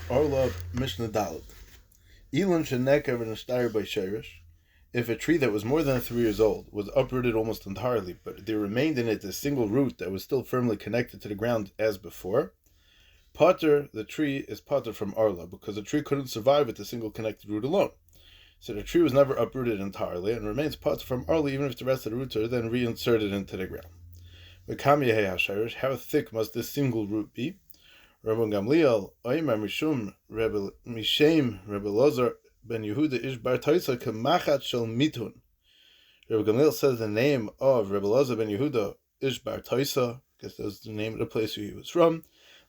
Arla Mishnah Dalit. Elon Sheneker v'Nashtar by Shirish. If a tree that was more than 3 years old was uprooted almost entirely, but there remained in it a single root that was still firmly connected to the ground as before, Potter, the tree, is Potter from Arla, because the tree couldn't survive with a single connected root alone. So the tree was never uprooted entirely and remains Potter from Arla even if the rest of the roots are then reinserted into the ground. How thick must this single root be? Rabbi Gamliel, Oimer Mishem Rebbe Lozer ben Yehuda Ish Bar Toisa Kemachat Shel Mitun. Rabbi Gamliel says the name of Rebbe Lozer ben Yehuda Ish Bar Toisa, because that's the name of the place where he was from,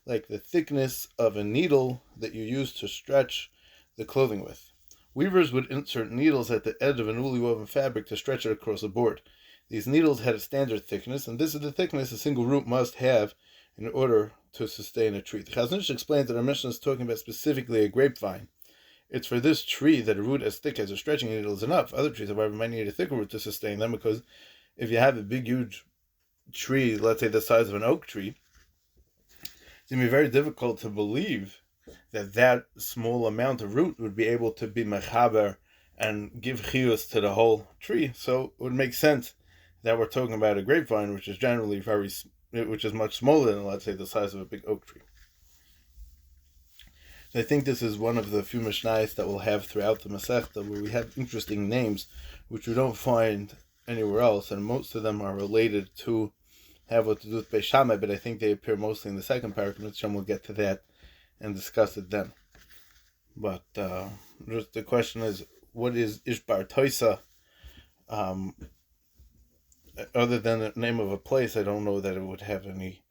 like the thickness of a needle that you use to stretch the clothing with. Weavers would insert needles at the edge of a newly woven fabric to stretch it across a board. These needles had a standard thickness, and this is the thickness a single root must have in order to sustain a tree. The Chazon Ish explains that our Mishnah is talking about specifically a grapevine. It's for this tree that a root as thick as a stretching needle is enough. Other trees, however, might need a thicker root to sustain them, because if you have a big, huge tree, let's say the size of an oak tree, it's going to be very difficult to believe that that small amount of root would be able to be mechaber and give chiyus to the whole tree. So it would make sense that we're talking about a grapevine, which is generally which is much smaller than, let's say, the size of a big oak tree. So I think this is one of the few Mishnayos that we'll have throughout the Masechta where we have interesting names which we don't find anywhere else, and most of them are related to have what to do with Beis Shammai, but I think they appear mostly in the second paragraph, and we'll get to that and discuss it then. But just the question is, what is Ishbar Toisa? Other than the name of a place, I don't know that it would have any.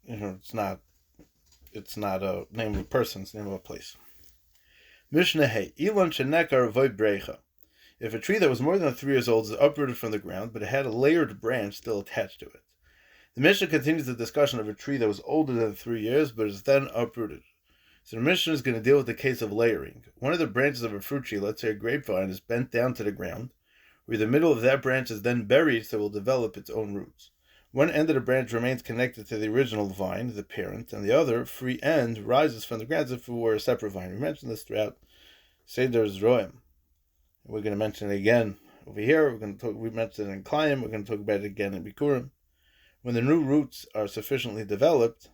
It's not a name of a person; it's the name of a place. Mishnah Hey Elon Shenekar Void Brecha. If a tree that was more than 3 years old is uprooted from the ground, but it had a layered branch still attached to it. The Mishnah continues the discussion of a tree that was older than 3 years, but is then uprooted. So the Mishnah is going to deal with the case of layering. One of the branches of a fruit tree, let's say a grapevine, is bent down to the ground, where the middle of that branch is then buried so it will develop its own roots. One end of the branch remains connected to the original vine, the parent, and the other, free end, rises from the ground as if it were a separate vine. We mentioned this throughout Seder's Roim. We're going to mention it again over here. We mentioned it in Klayim. We're going to talk about it again in Bikurim. When the new roots are sufficiently developed,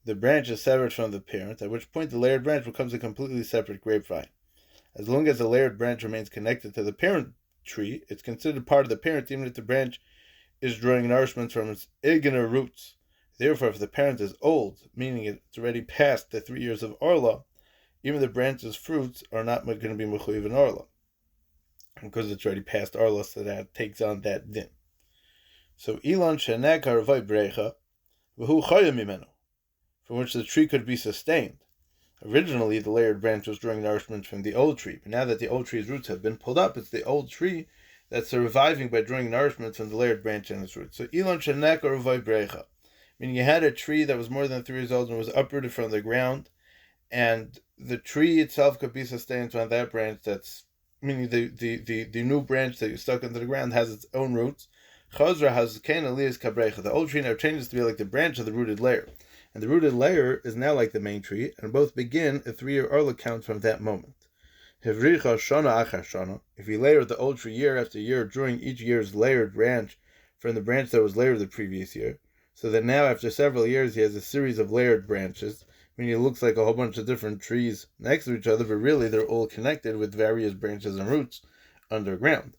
the branch is severed from the parent, at which point the layered branch becomes a completely separate grapevine. As long as the layered branch remains connected to the parent tree, it's considered part of the parent, even if the branch is drawing nourishment from its eigener roots. Therefore, if the parent is old, meaning it's already past the 3 years of Arla, even the branch's fruits are not going to be mechuyev in Arla, because it's already past Arla, so that takes on that din. So Elon Shenekar Void Brecha V'hu Chaya Mimenu, from which the tree could be sustained. Originally, the layered branch was drawing nourishment from the old tree, but now that the old tree's roots have been pulled up, it's the old tree that's surviving by drawing nourishment from the layered branch and its roots. So Elon Shenekar Void Brecha, meaning you had a tree that was more than 3 years old and was uprooted from the ground, and the tree itself could be sustained from that branch. That's meaning the new branch that you stuck into the ground has its own roots. Chazra has Kain Aliyas Kabrecha. The old tree now changes to be like the branch of the rooted layer, and the rooted layer is now like the main tree, and both begin a 3-year Arla count from that moment. Hevricha Shana Achar Shana. If you layer the old tree year after year, drawing each year's layered branch from the branch that was layered the previous year, so that now after several years he has a series of layered branches. Meaning it looks like a whole bunch of different trees next to each other, but really they're all connected with various branches and roots underground.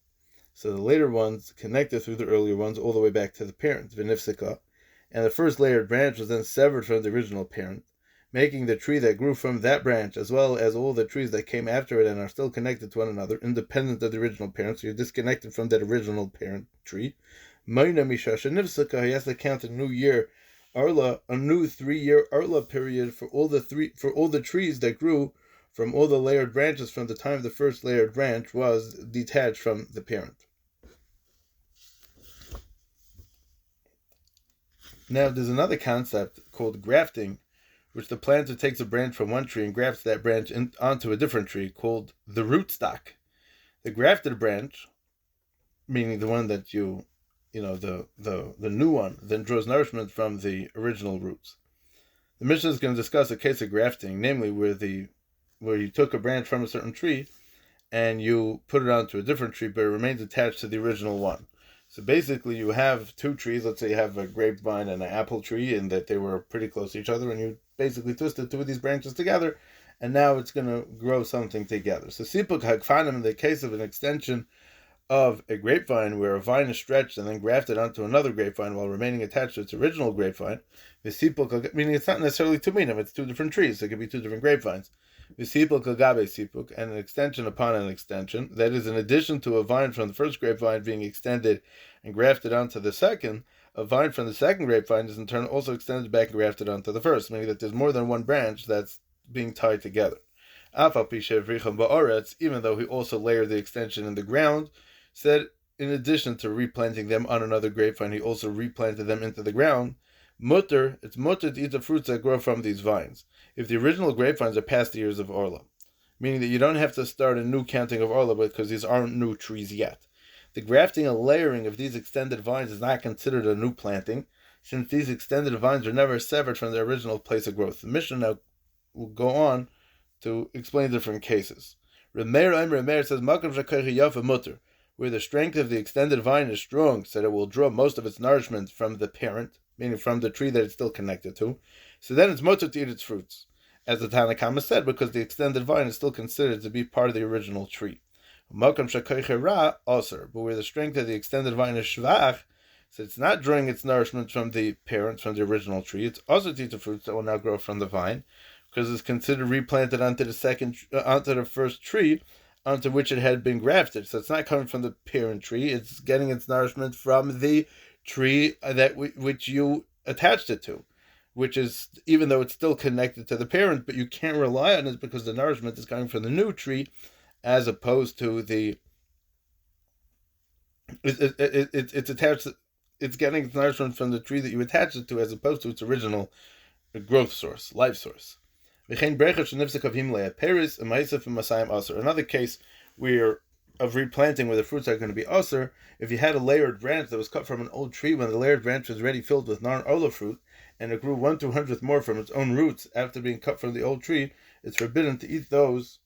So the later ones connected through the earlier ones all the way back to the parent, Vinifsika, and the first layered branch was then severed from the original parent, making the tree that grew from that branch, as well as all the trees that came after it and are still connected to one another, independent of the original parent, so you're disconnected from that original parent tree. Maina Mishasha Nifsika, he has to count a new year Arla, a new 3-year Arla period for all the trees that grew from all the layered branches from the time the first layered branch was detached from the parent. Now, there's another concept called grafting, which the planter takes a branch from one tree and grafts that branch onto a different tree, called the rootstock. The grafted branch, meaning the one that the new one, then draws nourishment from the original roots. The Mishnah is going to discuss a case of grafting, namely where you took a branch from a certain tree and you put it onto a different tree, but it remains attached to the original one. So basically, you have two trees. Let's say you have a grapevine and an apple tree, and that they were pretty close to each other, and you basically twisted two of these branches together, and now it's going to grow something together. So sipuk hagfanim, in the case of an extension of a grapevine where a vine is stretched and then grafted onto another grapevine while remaining attached to its original grapevine, the sipuk, meaning it's not necessarily two minim, it's two different trees. It could be two different grapevines. The sipuk agabe sipuk, and an extension upon an extension. That is, in addition to a vine from the first grapevine being extended and grafted onto the second, a vine from the second grapevine is in turn also extended back and grafted onto the first, meaning that there's more than one branch that's being tied together. Even though he also layered the extension in the ground, said in addition to replanting them on another grapevine, he also replanted them into the ground. It's mutter to eat the fruits that grow from these vines, if the original grapevines are past the years of Arla, meaning that you don't have to start a new counting of Arla because these aren't new trees yet. The grafting and layering of these extended vines is not considered a new planting, since these extended vines are never severed from their original place of growth. The Mishnah now will go on to explain different cases. Remeir says, mutter, where the strength of the extended vine is strong, so that it will draw most of its nourishment from the parent, meaning from the tree that it's still connected to, so then it's mutter to eat its fruits, as the Tanna Kama said, because the extended vine is still considered to be part of the original tree. But where the strength of the extended vine is shvach, so it's not drawing its nourishment from the parent, from the original tree, it's also to eat the fruits that will now grow from the vine, because it's considered replanted onto the first tree, onto which it had been grafted. So it's not coming from the parent tree, it's getting its nourishment from the tree which you attached it to, which is, even though it's still connected to the parent, but you can't rely on it because the nourishment is coming from the new tree, as opposed to it's attached, it's getting its nourishment from the tree that you attached it to, as opposed to its original growth source, life source. Another case where of replanting where the fruits are going to be aser, if you had a layered branch that was cut from an old tree when the layered branch was already filled with non-arla fruit, and it grew 1/200th more from its own roots after being cut from the old tree, it's forbidden to eat those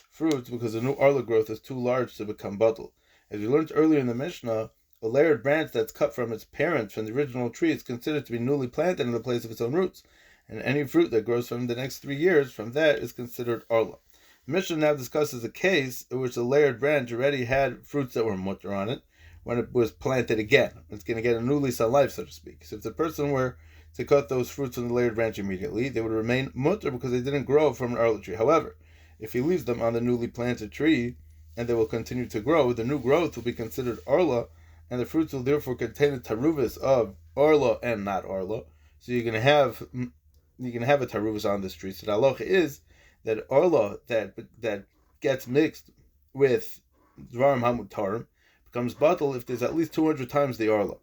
fruits because the new arla growth is too large to become bottle. As we learned earlier in the Mishnah, a layered branch that's cut from its parent, from the original tree, is considered to be newly planted in the place of its own roots, and any fruit that grows from the next 3 years from that is considered arla. The Mishnah now discusses a case in which the layered branch already had fruits that were mutter on it when it was planted again. It's going to get a new lease on life, so to speak. So if the person were to cut those fruits from the layered branch immediately, they would remain mutter because they didn't grow from an arla tree. However, if he leaves them on the newly planted tree and they will continue to grow, the new growth will be considered arla, and the fruits will therefore contain a taruvis of arla and not arla. So you're going to have a taruvis on this tree. So the halacha is that arla that gets mixed with dvarim hamutarim becomes batal if there's at least 200 times the arla.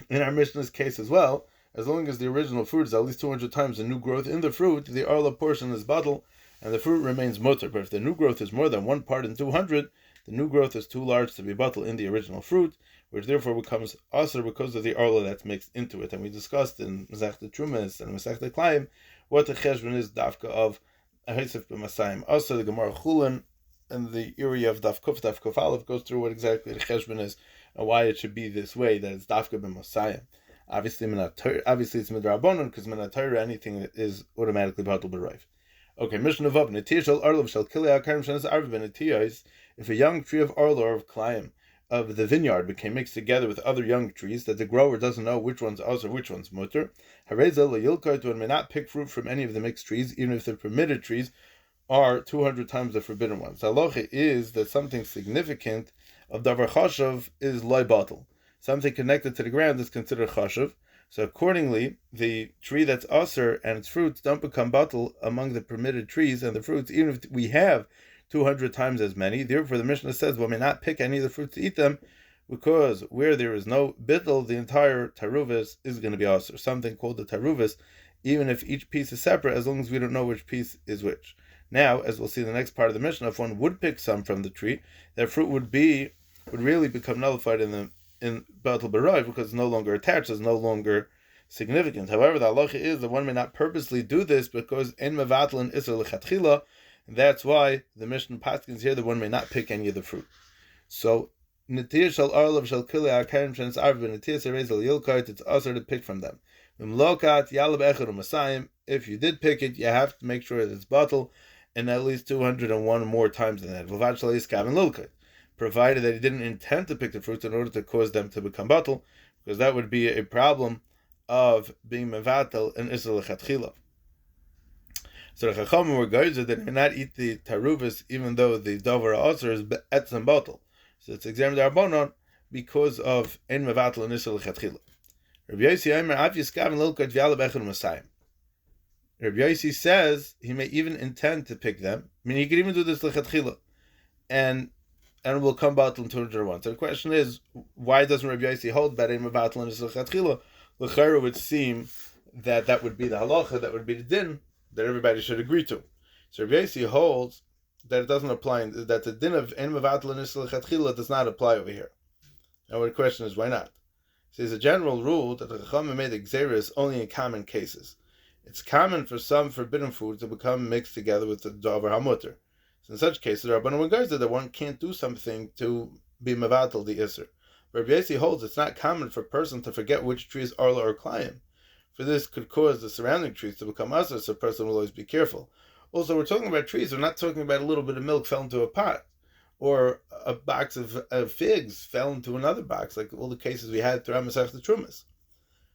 In our Mishnah's case as well, as long as the original fruit is at least 200 times the new growth in the fruit, the arla portion is batal, and the fruit remains mutter. But if the new growth is more than 1 part in 200, the new growth is too large to be batal in the original fruit, which therefore becomes aser because of the arla that's mixed into it. And we discussed in Masechta Trumas and Masechta Klaim what the cheshbon is dafka of a Haisef b'Masayim. Also, the Gemara Chulin and the area of Daf Kuf Aleph goes through what exactly the cheshbon is and why it should be this way, that it's dafka b'Masayim. Obviously it's midrabanon, because minat Torah anything that is automatically batal b'Raiv. Okay, Mishnah Vav, Netiyah shel Arla shel Kilei HaKarim shenas Arva b'Netiyah, if a young tree of Arla or of Klayim of the vineyard became mixed together with other young trees, that the grower doesn't know which one's us or which one's mutter, Hareza le'yilkart, one may not pick fruit from any of the mixed trees, even if the permitted trees are 200 times the forbidden ones. Halacha is that something significant of davar chashav is loy batal. Something connected to the ground is considered chashav. So accordingly, the tree that's aser and its fruits don't become batal among the permitted trees and the fruits, even if we have 200 times as many. Therefore, the Mishnah says one may not pick any of the fruits to eat them, because where there is no bittul, the entire taruvis is going to be aser. Something called the taruvis, even if each piece is separate, as long as we don't know which piece is which. Now, as we'll see in the next part of the Mishnah, if one would pick some from the tree, that fruit would really become nullified in Batal B'Raiv, because it's no longer attached, it's no longer significant. However, the halacha is that one may not purposely do this because en mevatel and iser lechatchila, and that's why the Mishnah paskins here that one may not pick any of the fruit. So netir shel arlav shel kili akarim shenis arv netir serezel yilkart, it's also to pick from them. V'mlokat yalab echad u'masayim. If you did pick it, you have to make sure that it's bottle, and at least 201 more times than that. V'vad shel yiskav lilkart, provided that he didn't intend to pick the fruits in order to cause them to become bottle, because that would be a problem of being mevatel and isra lechatchila. So the Chachamim were geyser that may not eat the taruvas even though the davar aser is etzem bottle. So it's examined Rabbanon because of en mevatel and isra lechatchila. Rabbi Yossi Omer av yiskav lilkot v'yalab echad u'masayim. Rabbi Yossi says he may even intend to pick them. I mean, he could even do this lechatchila, and it will come bottle in 201. So the question is, why doesn't Rabbi Yossi hold that en mevatel and isra lechatchila? L'chayra would seem that would be the halacha, that would be the din that everybody should agree to. So Rabbi Yossi holds that it doesn't apply, that the din of en mevatel and isra lechatchila does not apply over here. Now the question is, why not? So there's a general rule that the Chachamim made the gzeirah only in common cases. It's common for some forbidden foods to become mixed together with the davar hamuter. So in such cases, there are Rabbanan geyser that one can't do something to be mevatel the iser. Rabbi Yossi holds it's not common for a person to forget which tree is arla or klayim. For this could cause the surrounding trees to become asr, so a person will always be careful. Also, we're talking about trees. We're not talking about a little bit of milk fell into a pot, or a box of figs fell into another box, like all the cases we had throughout Masechta Trumas.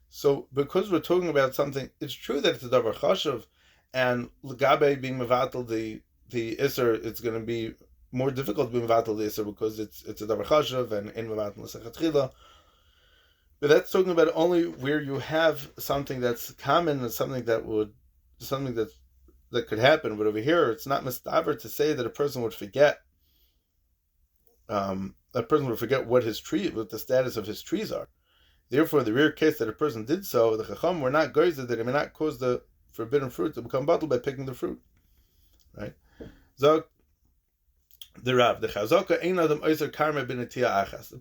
So, because we're talking about something, it's true that it's a davar chashav, and l'gabe being mevatel the iser, it's going to be more difficult to be mevatel the iser because it's a davar chashav and in mevatel l'sechatchila. But that's talking about only where you have something that's common and something that could happen. But over here, it's not mistaver to say that a person would forget. What the status of his trees are. Therefore, the rare case that a person did so, the Chacham were not geyser that it may not cause the forbidden fruit to become bottled by picking the fruit. Right? Zog the Rav, the Chazaka ein adam oiser karma b'netiya achas.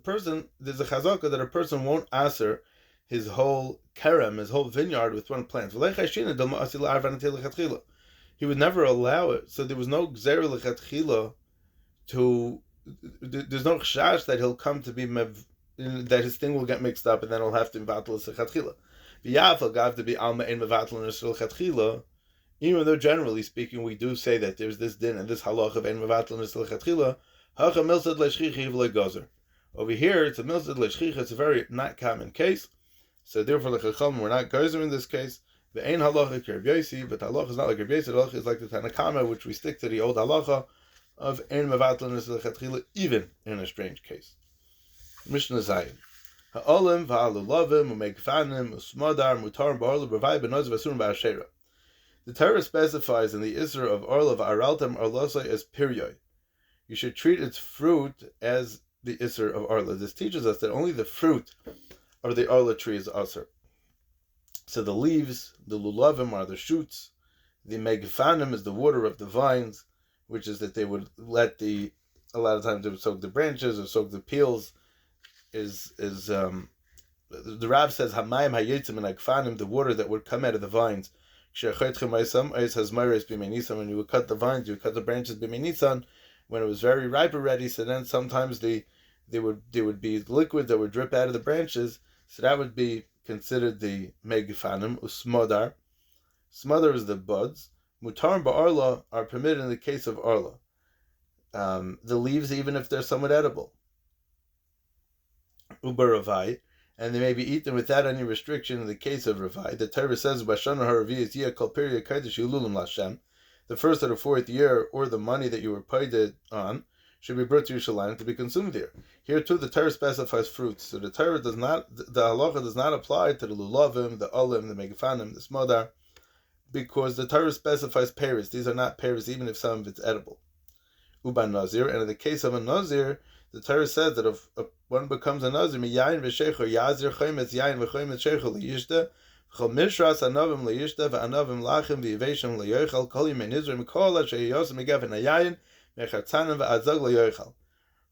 There's a Chazaka that a person won't aser his whole kerem, his whole vineyard with one plant. He would never allow it. So there was no gzeira lechatchila to. There's no chash that he'll come to be that his thing will get mixed up and then he'll have to mevatel lechatchila. V'yafal gav to be alma ein mevatel lechatchila. Even though generally speaking we do say that there's this din and this halach of ein mevatel lechatchila, hacha milsad leishchicha v'le gozer. Over here it's a milsad leishchicha. It's a very not common case. So therefore the Chacham were not gozer in this case. The ein halacha Rabbi Yossi, but the halacha is not like Rabbi Yossi. The halacha is like the Tanakama, which we stick to the old halacha of ein mevatel lechatchila, even in a strange case. Mishnah Zayin. Ha'olim v'alulavim u'megfanim u'smadar mutar ba'orla b'vai b'noz v'asurim ba'ashera. The Torah specifies in the Isra of Arla v'araltam arlosai as period. You should treat its fruit as the Isra of Arla. This teaches us that only the fruit of the Arla tree is asr. So the leaves, the lulavim, are the shoots. The megfanim is the water of the vines, which is that they would a lot of times they would soak the branches or soak the peels. The Rav says hamayim hayetzim and agfanim, the water that would come out of the vines. When you would cut the vines, you would cut the branches b'menisan when it was very ripe already. So then sometimes they would be liquid that would drip out of the branches. So that would be considered the megfanim usmodar. Smother is the buds. Mutar and ba'arla are permitted in the case of arla. The leaves, even if they're somewhat edible. Uber Ravai, and they may be eaten without any restriction in the case of Ravai. The Torah says, Bashana Haravi is Kol Periya Kaidish Yululim Lashem. The first or the fourth year, or the money that you were paid on, should be brought to Yerushalayim to be consumed there. Here too, the Torah specifies fruits. So the Torah the halacha does not apply to the lulavim, the olim, the megafanim, the smodar, because the Torah specifies pears. These are not pears, even if some of it's edible. Uban Nazir, and in the case of a Nazir, the Torah says that if one becomes a Nazir, miyayin v'sheicher yazir chometz yayin v'chometz sheicher liyishta v'chol mishras anavim liyishta v'anavim lachim v'yiveshim liyochal kol yimei nizr mikol asher yosem megafen hayayin mechatzanim v'azog liyochal.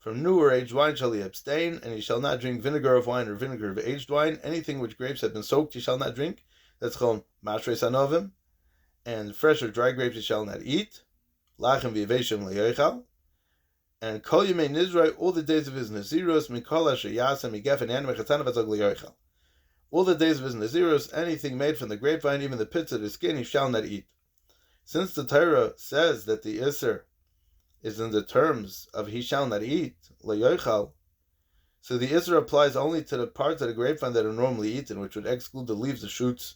From new or aged wine shall he abstain, and he shall not drink vinegar of wine or vinegar of aged wine. Anything which grapes have been soaked he shall not drink. That's called mashres anovim. And fresh or dry grapes he shall not eat. Lachem v'yeveshim le'yochal. And kol yemei nizroi, all the days of his naziros, mikol asher yasa migefen and mechatana v'zog le'yochal. All the days of his naziros, anything made from the grapevine, even the pits of the skin, he shall not eat. Since the Torah says that the Isser is in the terms of he shall not eat, le'yochal, so the Isser applies only to the parts of the grapevine that are normally eaten, which would exclude the leaves, the shoots,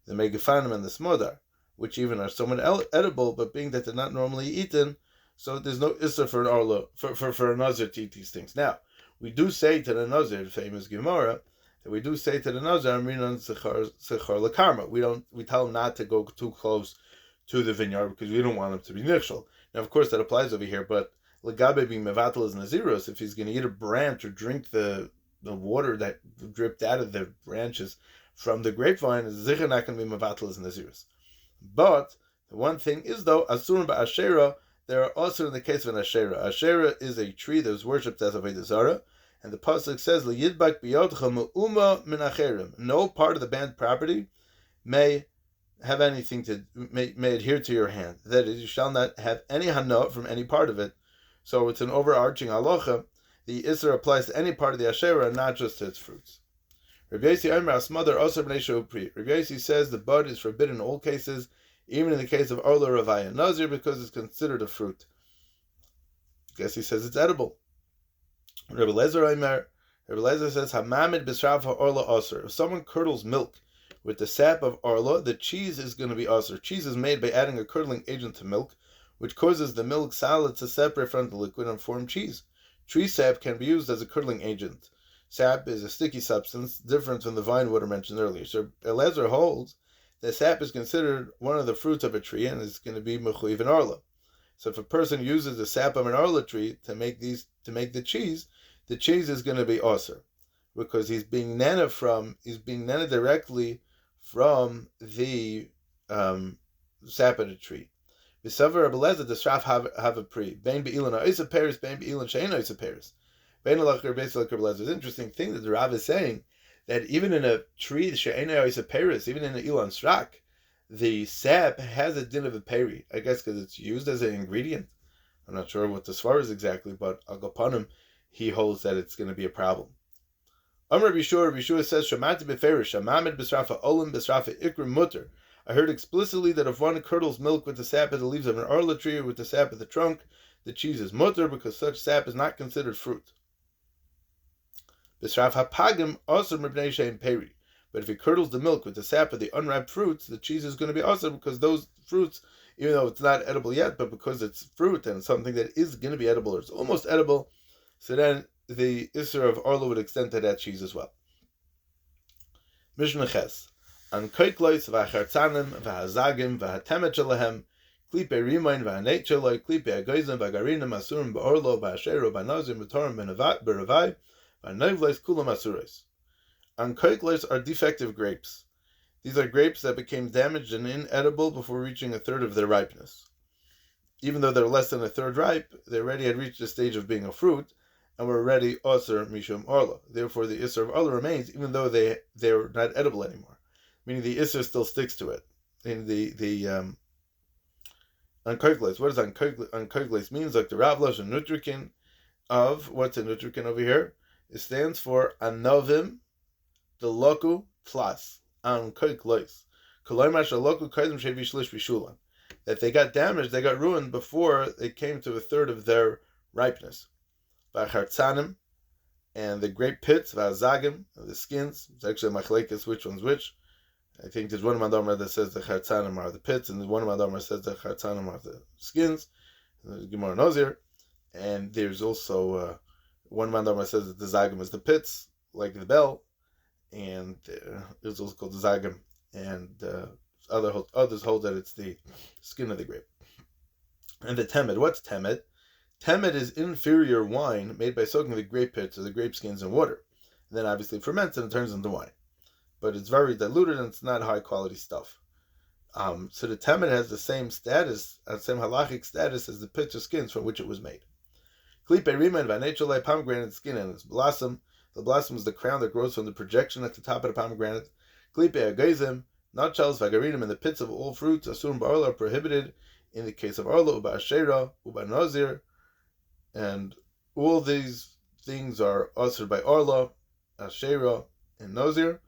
the megafanim, and the smodar, which even are somewhat edible, but being that they're not normally eaten, so there's no Isser for an Arla, for a Nazir to eat these things. Now, we do say to the Nazir, famous Gemara, that we do say to the Nazir, Amrinan Sechar Lakarma. We tell him not to go too close to the vineyard because we don't want him to be nichshel. Now, of course, that applies over here, but Legabe being mevatel is naziros, if he's going to eat a branch or drink the water that dripped out of the branches from the grapevine, is zichar not going to be mevatel is naziros. But the one thing is, though, asurim ba'ashera, there are also in the case of an ashera. Ashera is a tree that was worshipped as avodah zarah, and the pasuk says, "Liyidbak biyodcha me'uma min acherim." No part of the band property may have anything may adhere to your hand. That is, you shall not have any hana from any part of it. So it's an overarching halacha. The Isser applies to any part of the Asherah, not just to its fruits. Rabbi Yossi Omer Asmother Osir B'nei Shopri. Rabbi Yossi says the bud is forbidden in all cases, even in the case of Arla Ravaya Nazir, because it's considered a fruit. I guess he says it's edible. Rabbi Lezer Omer, Rabbi Lezer says Hamamid B'Srav HaOrla Osir. If someone curdles milk with the sap of Arla, the cheese is going to be Osir. Cheese is made by adding a curdling agent to milk, which causes the milk solid to separate from the liquid and form cheese. Tree sap can be used as a curdling agent. Sap is a sticky substance, different from the vine water mentioned earlier. So Elazar holds that sap is considered one of the fruits of a tree and is going to be mechuyev in Arla. So if a person uses the sap of an Arla tree to make the cheese is going to be osir, because he's being nana directly from the sap of the tree. V'savar Abelazar the sraf have a pri. Bein be'ilan ha'isa peris, bein be'ilan she'en ha'isa peris. Bein alachar basically Abelazar. It's an interesting thing that the Rav is saying that even in a tree she'en ha'isa peris, even in an ilan srak, the sap has a din of a peri. I guess because it's used as an ingredient. I'm not sure what the svar is exactly, but Agapanim, he holds that it's going to be a problem. Amar Bishur says Shamati beferish, Shamamid b'srafa olim b'srafa ikrim mutter. I heard explicitly that if one curdles milk with the sap of the leaves of an arla tree or with the sap of the trunk, the cheese is mutter because such sap is not considered fruit. B'sraf hapagim also mibnei she'en peri. But if he curdles the milk with the sap of the unripe fruits, the cheese is going to be also because those fruits, even though it's not edible yet, but because it's fruit and it's something that is going to be edible or it's almost edible, so then the Isser of Arla would extend to that cheese as well. Mishnah Ches. An koiklois v'achartzanim v'hazagim v'hatemet shalahem klipe rimain v'haneit shaloi klipe agoizim v'agarinim asurim b'orlo v'ashero v'nazim v'torim b'ravai v'anoivlois kulam asuros. An koiklois are defective grapes. These are grapes that became damaged and inedible before reaching a third of their ripeness. Even though they're less than a third ripe, they already had reached the stage of being a fruit, and were already osir mishum arla. Therefore, the isser of arla remains, even though they're not edible anymore. Meaning the isser still sticks to it. In the unkoigles. What does unkoigles means? Like the Ravlosh and Nutrikin of what's a Nutrikin over here? It stands for anovim deloku plus unkoigles. Koloimash aloku kaidem shevi shlish vishulan. That they got damaged, they got ruined before they came to a third of their ripeness. V'achartzanim, and the grape pits, v'azagim, the skins. It's actually machlekes which one's which. I think there's one Madamar that says the chartzanim are the pits, and there's one Madamar that says the chartzanim are the skins. The Gemara knows here. And there's also one Madamar that says that the zagim is the pits, like the bell, and it's also called the zagim. And others hold that it's the skin of the grape. And the temed, what's temed? Temed is inferior wine made by soaking the grape pits or the grape skins in water. And then obviously it ferments and it turns into wine. But it's very diluted and it's not high quality stuff. So the temed has the same status, same halachic status as the pits or skins from which it was made. Klipe Rima and pomegranate skin and its blossom. The blossom is the crown that grows from the projection at the top of the pomegranate. Klipe Agazim, nutshells, vagarinim, and the pits of all fruits, Asur Ba'arla, are prohibited in the case of Arla, Uba Ashera, Uba Nazir, and all these things are ushered by Arla, Ashera, and Nazir.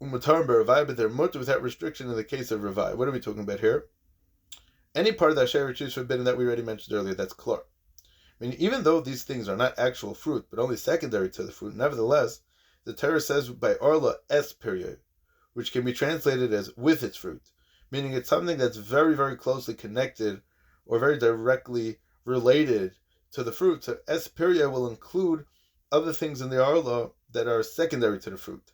Umutar B'Ravai, but they're mutter without restriction in the case of Ravai. What are we talking about here? Any part of the Ashera tree is forbidden that we already mentioned earlier, that's Klar. I mean, even though these things are not actual fruit, but only secondary to the fruit, nevertheless, the Torah says by Arla es period, which can be translated as with its fruit, meaning it's something that's very, very closely connected or very directly related to the fruit. So es period will include other things in the Arla that are secondary to the fruit.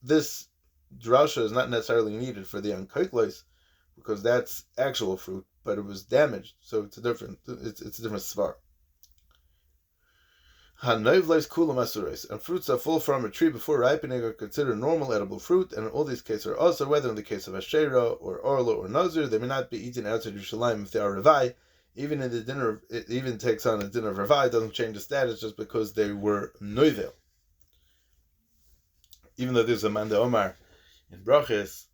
This drasha is not necessarily needed for the Ankaiklis, because that's actual fruit, but it was damaged, so it's a different svar. And fruits that fall from a tree before ripening are considered normal edible fruit, and in all these cases are also, whether in the case of Ashera or Arla or Nazir, they may not be eaten outside Yerushalayim if they are Ravai. Even in the dinner, it even takes on a dinner of Ravai, doesn't change the status just because they were Noivel. Even though there's a Manda Omar in Brachis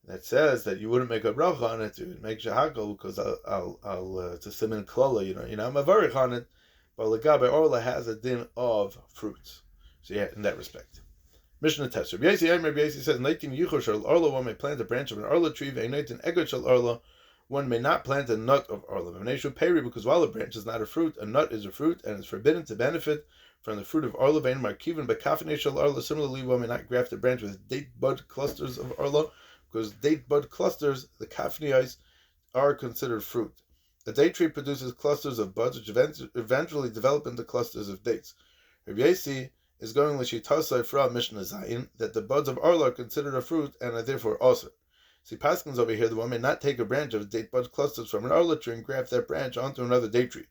that says that you wouldn't make a bracha on it, you would make shahakal because I'll to simin klala, I'm a varich on it, but Lagabe Orla has a din of fruits. So yeah, in that respect. Mishnah Test. Rabbi Yossi says, "Neitin yichur shel Orla, one may plant a branch of an Orla tree, ve'neitin egot shel Orla, one may not plant a nut of Orla. V'neishu peri, because while a branch is not a fruit, a nut is a fruit, and is forbidden to benefit from the fruit of Orla. Ve'en markiven b'kafnei shel Orla. Similarly, one may not graft a branch with date bud clusters of Orla, because date bud clusters, the kafniais, are considered fruit. A date tree produces clusters of buds, which eventually develop into clusters of dates. Rabbi Yossi is going l'shitasai from Mishnah Zayin that the buds of Arla are considered a fruit and are therefore also. See, Paskins over here, the one may not take a branch of date bud clusters from an Arla tree and graft that branch onto another date tree.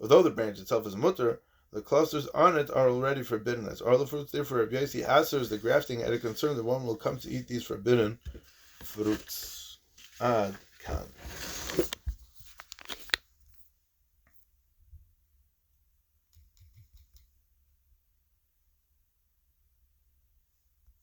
Although the branch itself is mutter, the clusters on it are already forbidden as Arla fruits. Therefore, Rabbi Yossi answers the grafting at a concern that one will come to eat these forbidden fruits. Ad kan.